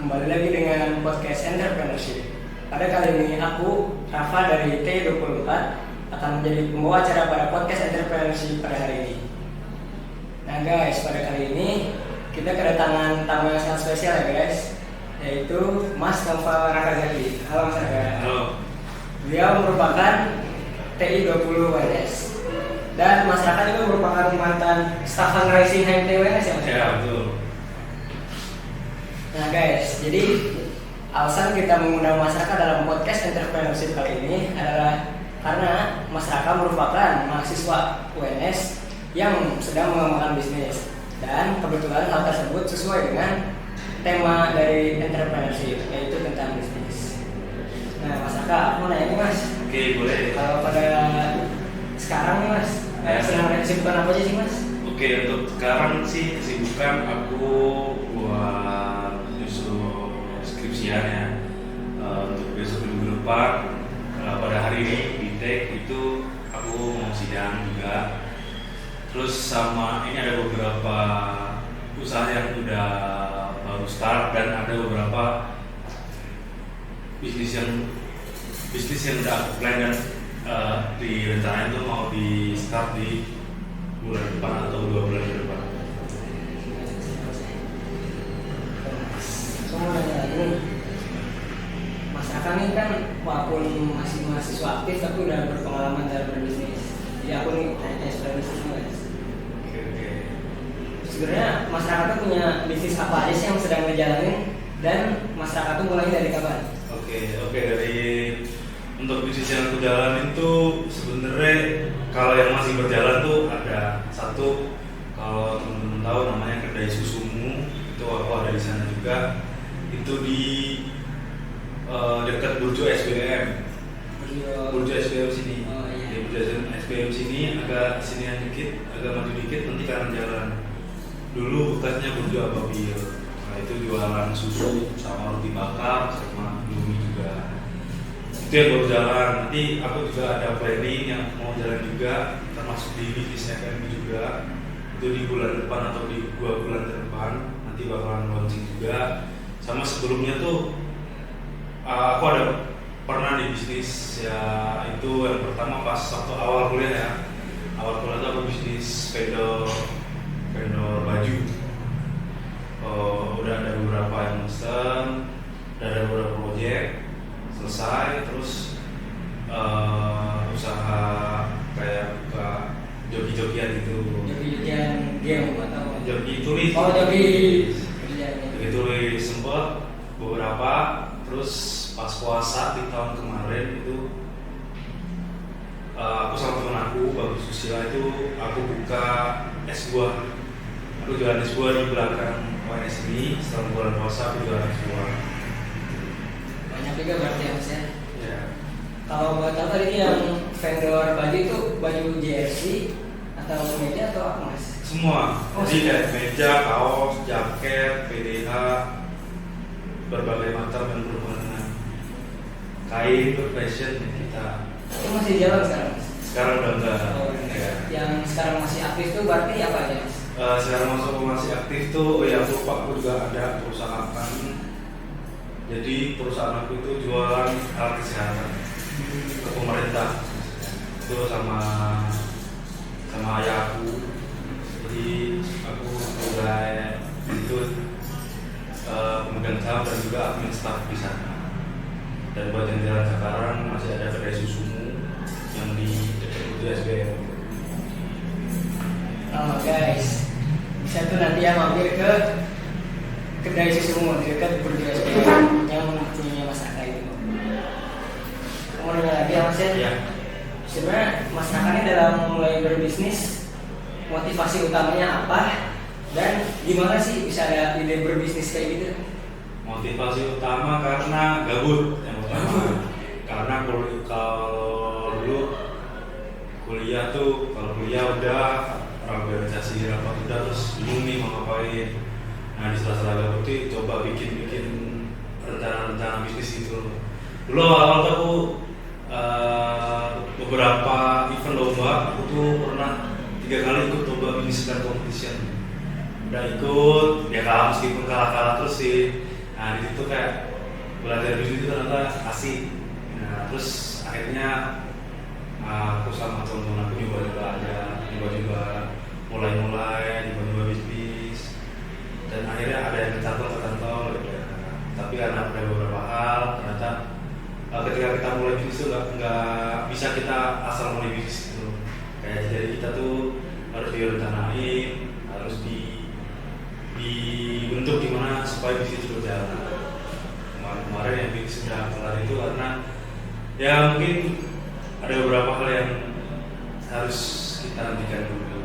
Kembali lagi dengan podcast Entrepreneurship. Pada kali ini aku, Rafa dari T24 akan menjadi pembawa acara pada podcast Entrepreneurship pada hari ini. Nah guys, pada kali ini kita kedatangan tamu yang sangat spesial ya guys, yaitu Mas Noval Rakazaki. Halo Mas Raka. Halo. Beliau merupakan TI20 WNS. Dan Mas Raka juga merupakan mantan staff fundraising HMT WNS ya Mas? Ya, betul. Nah guys, jadi alasan kita mengundang Mas Raka dalam podcast Entrepreneurship kali ini adalah karena Mas Raka merupakan mahasiswa UNS yang sedang mengembangkan bisnis. Dan kebetulan hal tersebut sesuai dengan tema dari Entrepreneurship, yaitu tentang bisnis. Nah Mas Raka, aku mau nanya nih Mas. Oke, boleh. Kalau pada sekarang nih Mas, sedang kesibukan apa aja sih Mas? Oke, untuk sekarang sih kesibukan aku buat nyusun skripsian ya. Untuk besok minggu depan pada hari ini di TEK itu aku mau sidang juga. Terus sama ini ada beberapa usaha yang udah baru start dan ada beberapa bisnis yang udah aku plan dan direncanain tuh mau di start di bulan depan atau 2 bulan ke depan. Saya mau nanya lagi nih, Mas Raka nih kan walaupun masih mahasiswa aktif tapi udah berpengalaman dalam berbisnis. Jadi aku nih tanya bisnis Mas. Oke. Sebenarnya Mas Raka tuh punya bisnis apa aja sih yang sedang ngejalanin dan Mas Raka tuh mulai dari kapan? Oke, dari untuk bisnis yang aku jalanin tuh sebenarnya kalau yang masih berjalan tuh ada satu, kalau teman-teman tahu namanya kedai susumu, itu aku ada di sana juga. Itu di dekat Burjo SBM. Burjo SBM sini. Oh, iya. Di Burjo SBM sini agak sinian dikit, agak maju dikit nanti kanan jalan. Dulu bekasnya Burjo Ababil. Nah itu jualan susu sama roti bakar sama Indomie juga. Itu yang baru jalan. Nanti aku juga ada planning yang mau jalan juga, termasuk di bisnis FNB juga. Itu di bulan depan atau di 2 bulan ke depan nanti bakalan launching juga. Sama sebelumnya tuh aku ada pernah di bisnis ya, itu yang pertama pas waktu awal kuliah ya. Awal kuliah tuh aku bisnis vendor baju. Udah ada beberapa yang mesen, udah ada beberapa proyek selesai, terus usaha kayak buka joki-jokian gitu. Joki-jokian game atau Joki tulis. Oh, joki. Joki tulis sempet beberapa, terus pas puasa di tahun kemarin itu aku sama teman aku Bagus Susila itu aku buka es buah. Aku jualan es buah di belakang ONS ini. Setelah bulan puasa aku jualan es buah. Banyak juga berarti ya Mas ya. Ya. Kalau buat tahu tadi yang vendor baju itu baju jersey atau meja atau apa Mas? Semua. Jadi kayak meja, kaos, jaket, PDH, berbagai macam yang berhubungan dengan kain, fashion kita. Itu masih jalan sekarang Mas? Sekarang udah enggak. Oh, Ya. yang sekarang masih aktif tuh berarti apa aja Mas? Sekarang masih aktif tuh, ya aku juga ada perusahaan. Jadi perusahaan aku itu jualan alat kesehatan ke pemerintah. Itu sama ayah aku. Jadi aku mulai itu pemegang saham dan juga admin staff di sana. Dan buat yang jalan sekarang masih ada kedai susumu yang di dekat SBM. Oh guys, bisa tuh nanti ya mampir ke kedai susumu di dekat Burjo SBM yang punya Mas Raka itu. Mau nanya lagi ya Mas ya? Ya. Sebenarnya Mas Raka ini dalam mulai berbisnis motivasi utamanya apa dan gimana sih bisa ada ide berbisnis kayak gitu? Motivasi utama karena gabut yang pertama. Karena kalau dulu kuliah tuh, kalau kuliah udah organisasi rapat udah terus bingung nih mau ngapain. Nah di sela-sela gabut tuh coba bikin rencana bisnis gitu. Dulu awal tuh aku beberapa event lomba aku tuh pernah 3 kali ikut lomba mini competition. Udah ikut, ya kalah meskipun kalah terus sih. Nah Nah di situ kayak belajar bisnis itu ternyata asik. Nah terus akhirnya aku sama teman-teman aku nyoba-nyoba mulai bisnis, dan akhirnya ada yang kecantol gitu ya. Tapi karena ada beberapa hal ternyata ketika kita mulai bisnis itu nggak bisa kita asal mulai bisnis itu. Kayak jadi kita tuh harus direncanain, harus dibentuk gimana supaya bisnis itu berjalan. Kemarin yang bisnis sudah kelar itu karena ya mungkin ada beberapa hal yang harus kita hentikan dulu.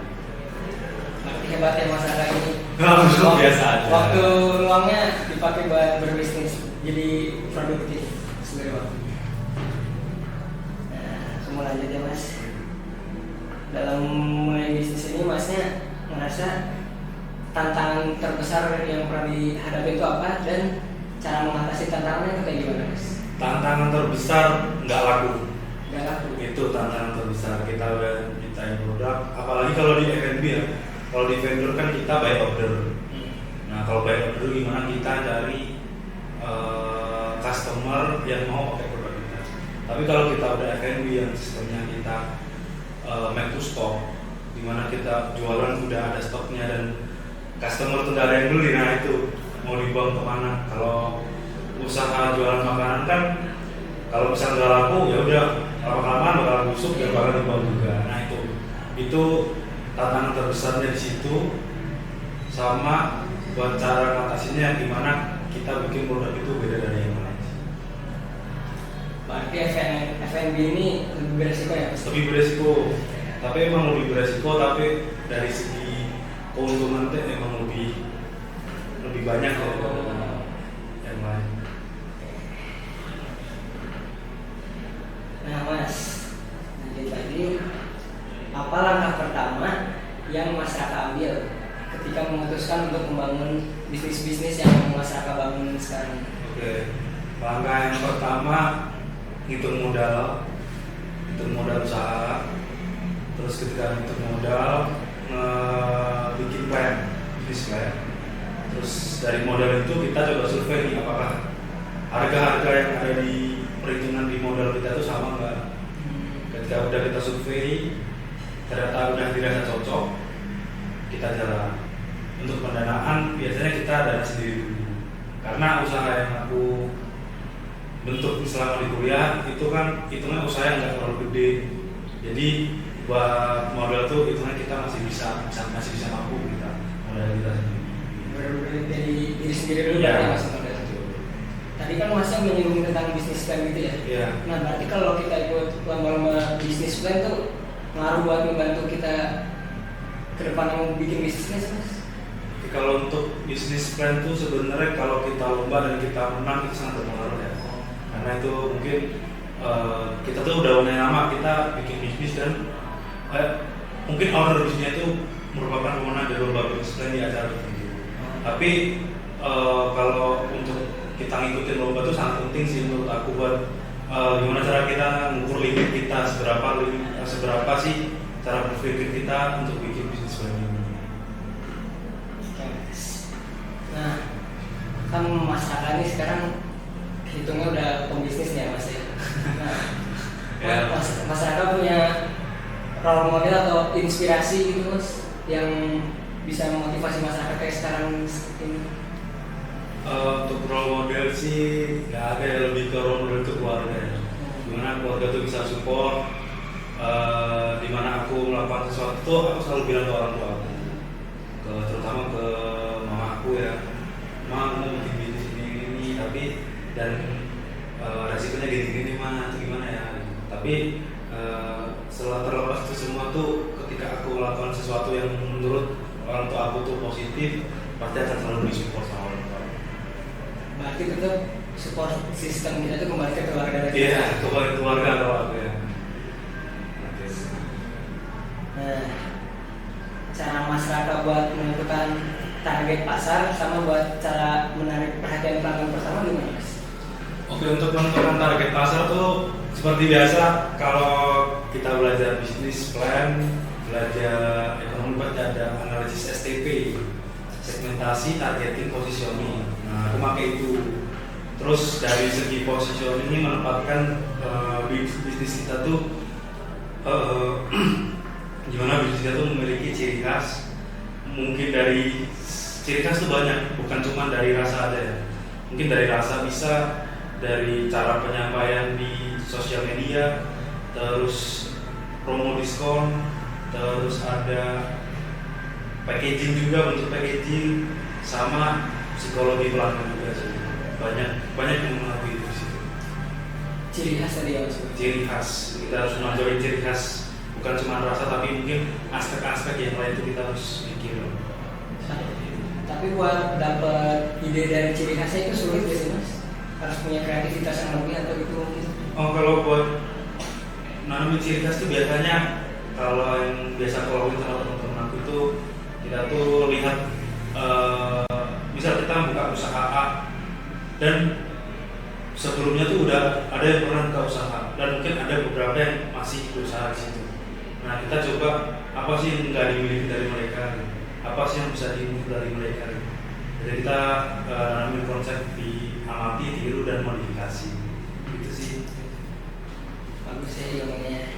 Hebat ya Mas Raka ini. Biasa aja. Waktu luangnya dipakai buat berbisnis, jadi produktif sebenarnya Bang. Nah, kamu lanjut ya Mas. Dalam mulai bisnis ini Masnya merasa tantangan terbesar yang pernah dihadapi itu apa, dan cara mengatasi tantangannya itu kayak gimana Mas? Tantangan terbesar nggak laku. Nggak laku. Itu tantangan terbesar. Kita udah nyiptain produk, apalagi kalau di F&B ya. Kalau di vendor kan kita by order. Nah kalau by order gimana kita cari customer yang mau pakai produk kita. Tapi kalau kita udah F&B yang sistemnya kita make to stock, dimana kita jualan udah ada stoknya dan customer tuh nggak ada yang beli, nah itu mau dibuang kemana? Kalau usaha jualan makanan kan kalau misalnya nggak laku ya udah lama-lama bakal busuk dan bakal dibuang juga. Nah itu tantangan terbesarnya di situ, sama buat cara mengatasinya gimana kita bikin produk itu beda dari yang lain. Berarti F&B ini lebih beresiko ya? Lebih beresiko, tapi emang lebih beresiko, tapi dari segi keuntungan itu emang lebih banyak kalau yang lain. Nah Mas, lanjut lagi. Apa langkah pertama yang Mas Raka ambil ketika memutuskan untuk membangun bisnis-bisnis yang Mas Raka bangun sekarang? Oke, langkah yang pertama hitung modal usaha. Terus ketika hitung modal, bikin plan, bisnis plan. Terus dari modal itu kita coba survei nih, apakah harga-harga yang ada di perhitungan di modal kita itu sama nggak? Ketika udah kita survei, ternyata udah dirasa cocok, kita jalan. Untuk pendanaan biasanya kita dana sendiri dulu, karena usaha yang aku bentuk selama di kuliah itu kan hitungnya usaha yang nggak terlalu gede, jadi buat modal tuh hitungnya kita masih bisa mampu kita modal kita sendiri. Dari diri sendiri dulu ya, Mas modal. Tadi kan Masnya menyinggung tentang bisnis plan gitu ya? Iya. Nah berarti kalau kita ikut lomba-lomba bisnis plan tuh ngaruh buat membantu kita ke depan mau bikin bisnisnya sih Mas? Kalau untuk bisnis plan tuh sebenarnya kalau kita lomba dan kita menang itu sangat berpengaruh ya. Karena itu mungkin kita tuh udah punya nama, kita bikin bisnis dan mungkin owner bisnisnya itu merupakan pemenang dari lomba bisnis plan di acara itu. Tapi kalau untuk kita ngikutin lomba itu sangat penting sih menurut aku, buat gimana cara kita mengukur limit kita, seberapa sih cara berpikir kita untuk bikin bisnis plan ini. Nah, kan Mas Raka ini sekarang hitungnya udah pembisnis ya Mas ya. Nah, Mas Raka punya role model atau inspirasi gitu Mas yang bisa memotivasi Mas Raka kayak sekarang ini? Untuk role model sih nggak ada ya, lebih ke role model itu keluarga ya. Gimana keluarga tuh bisa support, dimana aku melakukan sesuatu aku selalu bilang ke orang tua aku, terutama ke mama aku ya, Ma aku mau bikin bisnis ini tapi dan resikonya gini Ma, itu gimana ya, tapi setelah terlepas itu semua tuh ketika aku melakukan sesuatu yang menurut orang tua aku tuh positif, pasti akan selalu disupport sama orang tua. Berarti tetap support sistem kita itu kembali ke keluarga lagi. Iya, kembali ke keluarga kalau aku ya. Nah, cara Mas Raka buat menentukan target pasar sama buat cara menarik perhatian pelanggan pertama gimana Mas? Oke, untuk menentukan target pasar tuh seperti biasa, kalau kita belajar bisnis plan, belajar ekonomi, ada analisis STP, segmentasi, targeting, positioning. Nah, aku pakai itu. Terus dari segi positioning ini menempatkan bisnis kita tuh gimana bisnis kita tuh memiliki ciri khas. Mungkin dari ciri khas tuh banyak, bukan cuma dari rasa aja ya. Mungkin dari rasa bisa, dari cara penyampaian di sosial media, terus promo diskon, terus ada packaging juga, bentuk packaging, sama psikologi pelanggan juga sih. Banyak yang mengakui di situ. Ciri khas tadi ya maksudnya. Ciri khas, kita harus menonjolin ciri khas, bukan cuma rasa tapi mungkin aspek-aspek yang lain itu kita harus mikir. Tapi buat dapat ide dari ciri khasnya itu sulit ya sih mas? Harus punya kreativitas yang lebih atau itu mungkin? Oh, kalau buat nanamin ciri khas itu biasanya kalau yang biasa aku lakuin sama teman-teman aku itu kita tuh lihat misal kita buka usaha A dan sebelumnya tuh udah ada yang pernah buka usaha dan mungkin ada beberapa yang masih berusaha di situ. Nah, kita coba apa sih yang nggak dimiliki dari mereka, apa sih yang bisa dimiliki dari mereka. Jadi kita nanamin konsep di amati, tiru dan modifikasi. Itu sih. Bagus ya ilmunya.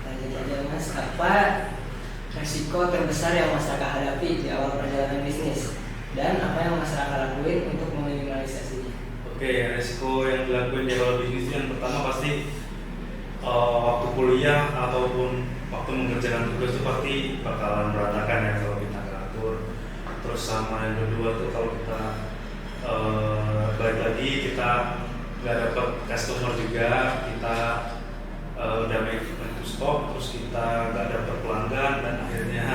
Lanjut aja mas, apa resiko terbesar yang masyarakat hadapi di awal perjalanan bisnis dan apa yang masyarakat lakuin untuk meminimalisasinya? Oke, resiko yang dilakuin di awal bisnis yang pertama pasti waktu kuliah ataupun waktu mengerjakan tugas itu pasti bakalan berantakan ya kalau kita nggak atur. Terus sama yang kedua tuh kalau kita balik lagi kita nggak dapat customer juga, kita udah make stop, terus kita nggak dapat pelanggan dan akhirnya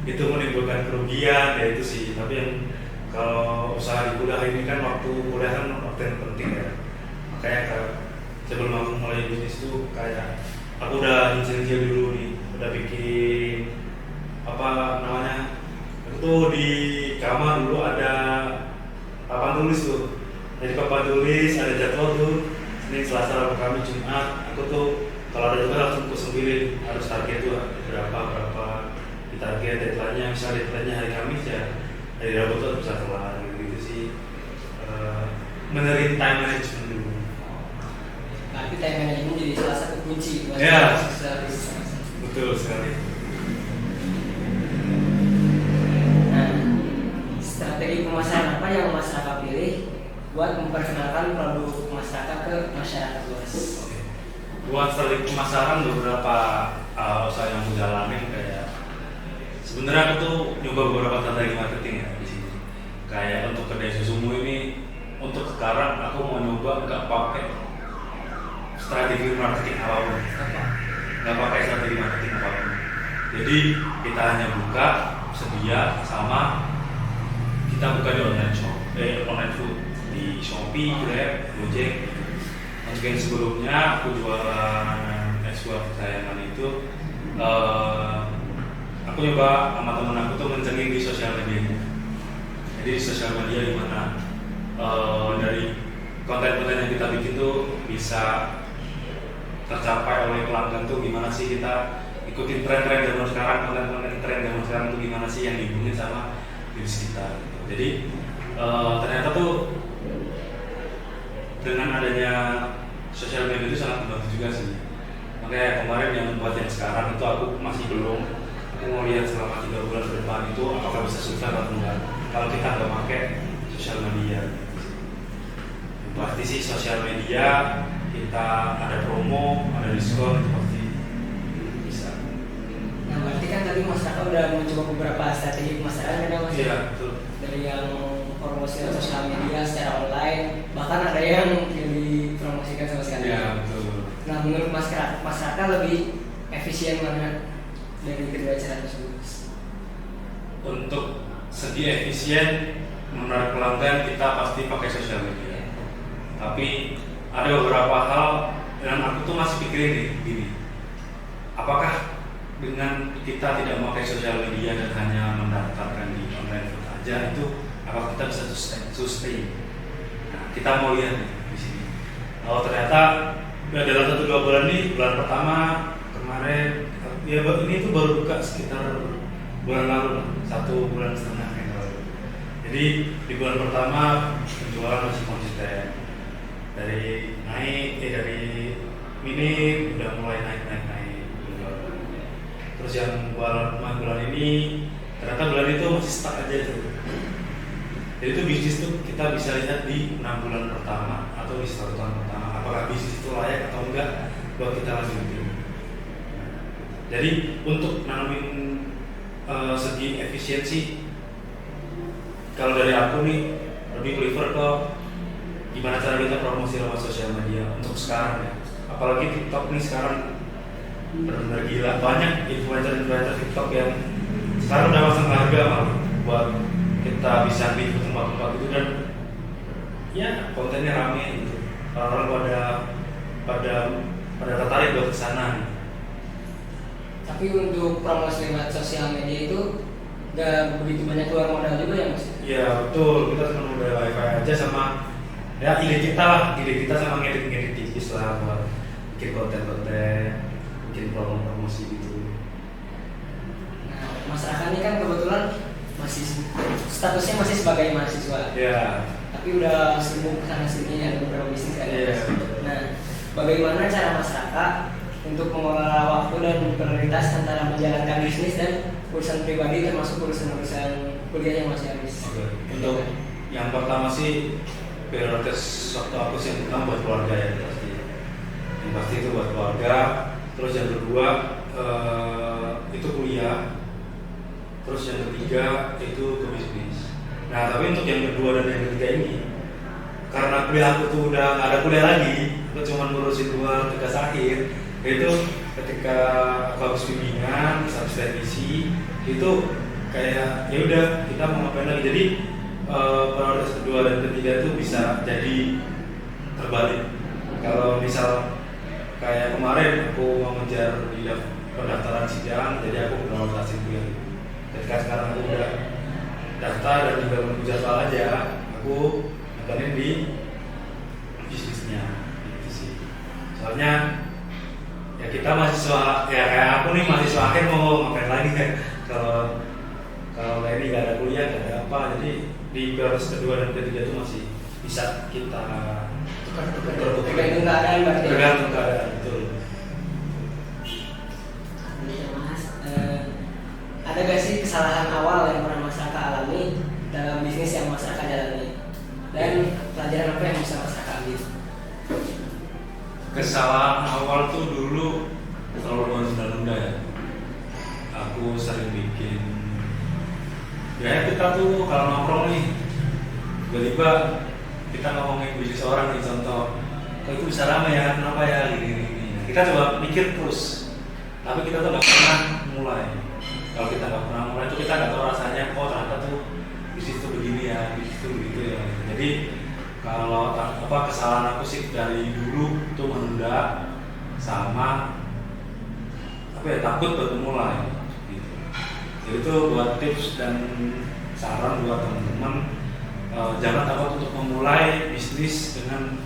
itu menimbulkan kerugian ya itu sih. Tapi yang kalau usaha di kuliah ini kan waktu kuliah kan waktu yang penting ya, makanya sebelum aku mulai bisnis tuh kayak aku udah nyicil dulu nih, udah bikin apa namanya, aku tuh di kamar dulu ada papan tulis tuh. Jadi papan tulis ada jadwal tuh, Senin, Selasa, Rabu, Kamis, Jumat. Aku tuh kalau ada tugas langsung kusungkirin harus target tuh berapa di target deadline-nya. Misalnya deadline-nya hari Kamis ya hari Rabu tuh bisa kelar gitu sih. Benerin time management dulu. Berarti time management jadi salah satu kunci buat Ya, bisnis. betul sekali. Nah, strategi pemasaran apa yang masyarakat pilih buat memperkenalkan produk masyarakat ke masyarakat luas? Oke. Buat strategi pemasaran beberapa usaha yang aku jalanin kayak sebenarnya aku tuh nyoba beberapa strategi marketing ya di sini. Kayak untuk kedai susumu ini untuk sekarang aku mau nyoba nggak pakai strategi marketing apapun, nggak pakai strategi marketing apapun. Jadi kita hanya buka, sedia, sama kita buka di online food di Shopee, Grab, Gojek. Mungkin sebelumnya aku jualan es buah kesayangan itu, aku coba sama temen aku tuh mencengin di sosial media. Jadi di sosial media di mana dari konten-konten yang kita bikin tuh bisa tercapai oleh pelanggan tuh gimana sih, kita ikutin tren-tren zaman sekarang, konten-konten tren zaman sekarang tuh gimana sih yang dihubungin sama bisnis kita. Jadi ternyata tuh dengan adanya sosial media itu sangat membantu juga sih. Makanya kemarin yang buat yang sekarang itu aku masih belum. Aku mau lihat selama 3 bulan ke depan itu apakah bisa sukses atau enggak kalau kita nggak pakai sosial media. Pasti sih sosial media kita ada promo, ada diskon, pasti bisa. Nah, berarti kan tadi masyarakat udah mencoba beberapa strategi pemasaran kan mas? Iya, betul. Dari yang promosi sosial media secara online, bahkan ada yang dipromosikan sama sekali. Iya, betul. Nah, menurut masyarakat lebih efisien mana dari kedua cara tersebut? Untuk segi efisien menarik pelanggan kita pasti pakai sosial media. Tapi ada beberapa hal yang aku tuh masih pikirin nih, gini. Apakah dengan kita tidak memakai sosial media dan hanya mendaftarkan di online food aja itu apakah kita bisa sustain? Nah, kita mau lihat nih di sini. Oh, ternyata dalam 1-2 bulan ini, bulan pertama kemarin ya ini tuh baru buka sekitar bulan lalu lah, 1,5 bulan yang lalu. Jadi di bulan pertama penjualan masih konsisten, dari minim udah mulai naik. Terus yang bulan ini ternyata bulan itu masih stuck aja itu. Jadi itu bisnis tuh kita bisa lihat di 6 bulan pertama atau di 1 tahun pertama apakah bisnis itu layak atau enggak buat kita lanjutin. Jadi untuk nanamin segi efisiensi, kalau dari aku nih lebih prefer ke gimana cara kita promosi lewat sosial media untuk sekarang ya. Apalagi TikTok nih sekarang benar-benar gila, banyak influencer TikTok yang sekarang udah masang harga malah buat kita bisa di tempat-tempat itu, dan ya kontennya rame gitu, orang-orang pada tertarik buat kesana. Tapi untuk promosi lewat sosial media itu nggak begitu banyak keluar modal juga ya Mas? Iya betul, kita cuma modal wifi aja sama ya ide kita sama ngedit tipis lah buat bikin konten, bikin promosi gitu. Nah, masyarakat ini kan kebetulan masih statusnya masih sebagai mahasiswa. Iya. Tapi udah sibuk sana sini ada beberapa bisnis kan. Iya. Nah, bagaimana cara masyarakat untuk mengelola waktu dan prioritas antara menjalankan bisnis dan urusan pribadi termasuk urusan kuliah yang masih habis. Oke. Untuk yang pertama sih prioritas waktu aku sih yang pertama buat keluarga ya pasti. Yang pasti itu buat keluarga. Terus yang kedua itu kuliah. Terus yang ketiga itu ke bisnis. Nah tapi untuk yang kedua dan yang ketiga ini, karena kuliah aku tuh udah nggak ada kuliah lagi, aku cuma ngurusin 2 tugas akhir. Itu ketika aku habis bimbingan, habis revisi, itu kayak ya udah kita mau ngapain lagi. Jadi prioritas kedua dan ketiga itu bisa jadi terbalik. Kalau misal kayak kemarin aku mau ngejar di pendaftaran sidang, jadi aku prioritasin kuliah. Ketika sekarang aku udah daftar dan juga menunggu jadwal aja, aku nekanin di bisnisnya gitu sih. Soalnya ya kita mahasiswa, ya kayak aku nih mahasiswa akhir mau ngapain lagi kan. Kalau ini nggak ada kuliah, nggak ada apa, jadi di prioritas kedua dan ketiga itu masih bisa kita Tergantung keadaan berarti. Tergantung keadaan, betul. Iya Mas, ada gak sih kesalahan awal yang pernah masyarakat alami dalam bisnis yang masyarakat jalani? Dan pelajaran apa yang bisa masyarakat ambil? Kesalahan awal tuh dulu terlalu menunda-nunda ya. Aku sering bikin ya kita tuh kalau nongkrong nih tiba-tiba kita ngomongin bisnis orang nih, contoh kok itu bisa rame ya, kenapa ya gini. Kita coba mikir terus, tapi kita tuh nggak pernah mulai. Kalau kita nggak pernah mulai itu kita nggak tahu rasanya, oh ternyata tuh bisnis itu begini ya, bisnis itu begitu ya. Jadi kalau kesalahan aku sih dari dulu tuh menunda sama takut buat mulai gitu. Jadi itu buat tips dan saran buat teman-teman, jangan takut untuk memulai bisnis dengan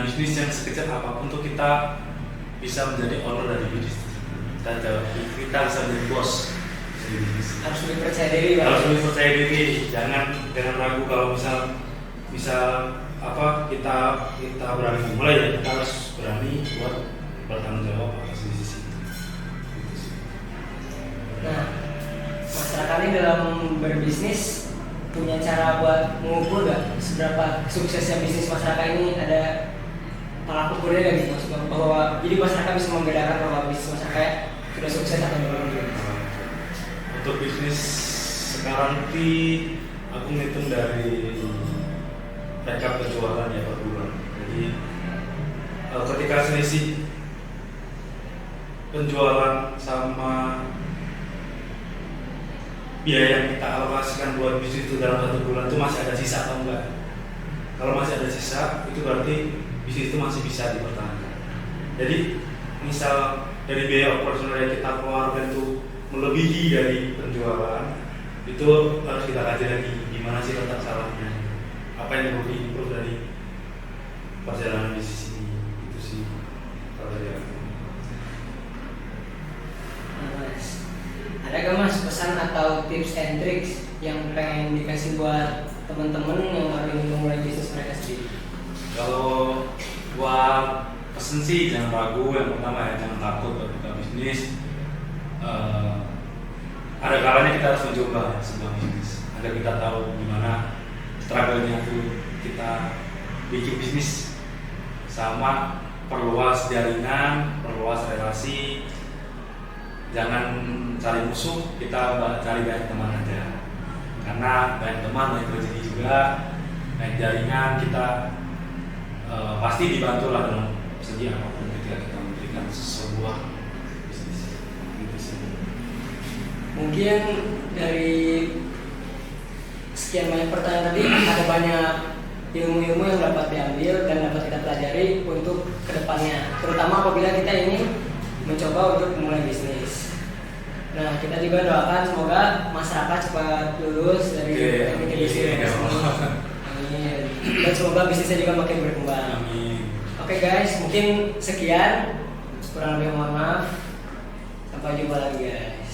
bisnis yang sekecil apapun tuh kita bisa menjadi owner dari bisnis. Kita bisa menjadi bos dari bisnis. Harus lebih percaya diri, Pak. Harus lebih percaya diri, jangan ragu kalau bisa kita berani memulai ya, kita harus berani buat bertanggung jawab atas bisnis itu. Nah, masyarakat ini dalam berbisnis punya cara buat mengukur gak seberapa suksesnya bisnis masyarakat ini? Ada tolak ukurnya gak gitu, maksudnya bahwa jadi masyarakat bisa membedakan bahwa bisnis masyarakat sudah sukses atau belum gitu? Untuk bisnis sekarang aku ngitung dari rekap penjualan ya per bulan. Jadi ketika selisih penjualan sama biaya yang kita alokasikan buat bisnis itu dalam 1 bulan itu masih ada sisa atau enggak. Kalau masih ada sisa, itu berarti bisnis itu masih bisa dipertahankan. Jadi misal dari biaya operasional yang kita keluarkan itu melebihi dari penjualan, itu harus kita kaji lagi gimana sih letak salahnya, apa yang perlu diimprove dari perjalanan bisnis ini. Itu sih kalau dari aku. Nah, Mas, ada gak Mas pesan atau tips tips and tricks yang pengen dikasih buat teman-teman yang baru ingin memulai bisnis mereka sendiri? Kalau buat pesen sih jangan ragu, yang pertama ya jangan takut buat buka bisnis. Ada kalanya kita harus mencoba sebuah bisnis agar kita tahu gimana struggle-nya tuh kita bikin bisnis, sama perluas jaringan, perluas relasi, jangan cari musuh, kita cari banyak teman aja, karena banyak teman banyak rezeki juga, banyak jaringan, kita pasti dibantu lah dalam segi apapun ketika kita memberikan sebuah bisnis. Gitu sih. Mungkin dari sekian banyak pertanyaan tadi ada banyak ilmu-ilmu yang dapat diambil dan dapat kita pelajari untuk kedepannya, terutama apabila kita ingin mencoba untuk memulai bisnis. Nah, kita juga doakan semoga masyarakat cepat lulus dari teknik bisnis. Amin. Dan semoga bisnisnya juga makin berkembang. Amin. Oke guys, mungkin sekian. Kurang lebih mohon maaf. Sampai jumpa lagi guys.